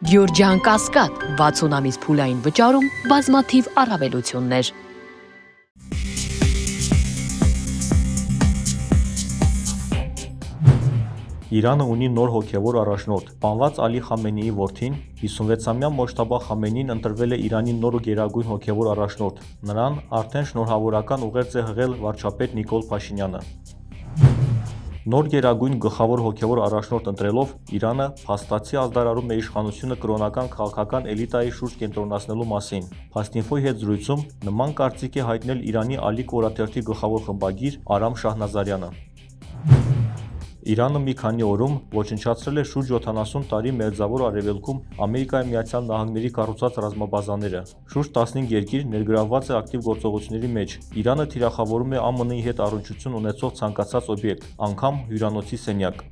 Գյորջյան Կասկադ 60 ամիս փուլային վճարում բազմաթիվ առավելություններ։ Իրանը ունի նոր հոգևոր առաջնորդ։ Բանված Ալի Խամենեիի որդին 56-ամյա Մոջթաբա Խամենեին ընտրվել է Իրանի նոր գերագույն հոգևոր առաջնորդ։ Նրան արդեն շնորհավորական ուղերձ է հղել վարչապետ Նիկոլ Փաշինյանը։ Նոր գերագույն գլխավոր հոգևոր առաջնորդ ընտրելով Իրանը փաստացի ազդարարում է իշխանությունը կրոնական քաղաքական էլիտայի շուրջ կենտրոնացնելու մասին։ Փաստինֆոյի հետ զրույցում նման կարծիք է հայտնել Իրանի Ալիք օրաթերթի գլխավոր խմբագիր Արամ Շահնազարյանը։ Իրանը մի քանի օրում ոչնչացրել է շուրջ 70 տարի Մերձավոր Արևելքում Ամերիկայի Միացյալ Նահանգների կառուցած ռազմաբազաները։ Շուրջ 15 երկիր ներգրավված է ակտիվ գործողությունների մեջ։ Իրանը թիրախավորում է ԱՄՆ-ի հետ առնչություն ունեցող ցանկացած օբյեկտ, անգամ հյուրանոցի սենյակ։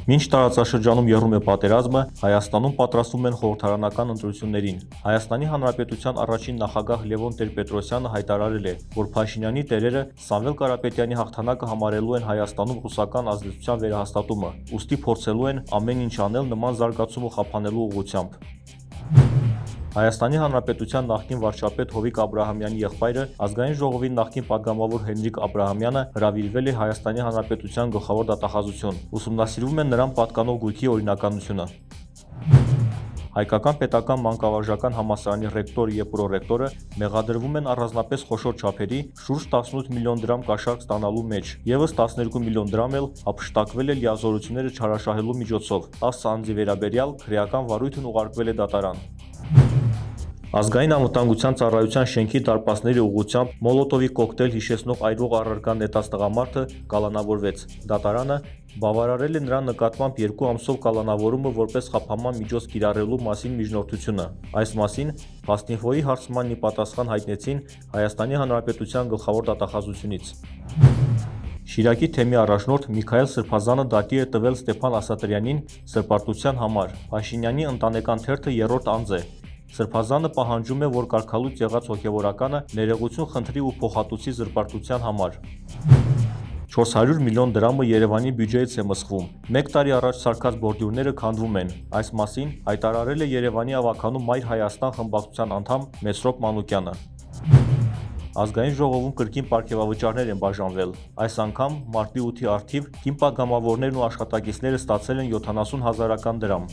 Մինչ տարածաշրջանում եռում է պատերազմը, Հայաստանում պատրաստվում են խորհրդարանական ընտրություններին։ Հայաստանի Հանրապետության առաջին նախագահ Լևոն Տեր-Պետրոսյանը հայտարարել է, որ Փաշինյանի տերերը Սամվել Կարապետյանի հաղթանակը համարելու են Հայաստանում ռուսական ազդեցության վերահաստատումը, ուստի փորձելու են ամեն ինչ անել նման զարգացումը խափանելու ուղղությամբ։ Հայաստանի Հանրապետության նախկին վարչապետ Հովիկ Աբրահամյանի եղբայրը Ազգային ժողովի նախկին պատգամավոր Հենրիկ Աբրահամյանը հրավիրվել է Հայաստանի Հանրապետության գլխավոր դատախազություն։ Ուսումնասիրվում է նրան պատկանող գույքի օրինականությունը։ Հայկական պետական մանկավարժական համալսարանի ռեկտորը և պրոռեկտորը մեղադրվում են առանձնապես խոշոր չափերի շուրջ 18 միլիոն դրամ կաշառք ստանալու մեջ, ևս 12 միլիոն դրամ էլ հափշտակվել է լիազորությունները չարաշահելու միջոցով։ 10 անձի վերաբերյալ քրեական վարույթն ուղարկվել է դատարան։ Ազգային անվտանգության ծառայության շենքի դարպասների ուղղությամբ մոլոտովի կոկտեյլ հիշեցնող այրվող առարկա նետած տղամարդը կալանավորվեց։ Դատարանը բավարարել է նրա նկատմամբ 2 ամսով կալանավորումը որպես խափանման միջոց կիրառելու մասին միջնորդությունը։ Այս մասին Փաստինֆոյի հարցմանն ի պատասխան հայտնեցին Հայաստանի Հանրապետության գլխավոր դատախազությունից։ Շիրակի թեմի առաջնորդ Միքայել Սրբազանը դատի է տվել Ստեփան Ասատրյանին սրբարտության համար։ Փաշինյանի ընտանեկան թերթը երրորդ անձ է։ Սրբազանը պահանջում է, որ կարգալույծ եղած հոգևորականը ներողություն խնդրի ու փոխհատուցի զրպարտության համար։ 400 միլիոն դրամը Երևանի բյուջեից է մսխվում։ 1 տարի առաջ սարքած բորդյուրները քանդվում են։ Այս մասին հայտարարել է Երևանի ավականու Մայր Հայաստան խմբակցության անդամ Մեսրոպ Մանուկյանը։ Ազգային ժողովում կրկին պարգևավճարներ են բաժանվել։ Այս անգամ մարտի 8-ի առթիվ կին պատգամավորներն ու աշխատակիցները ստացել են 70 հազարական դրամ։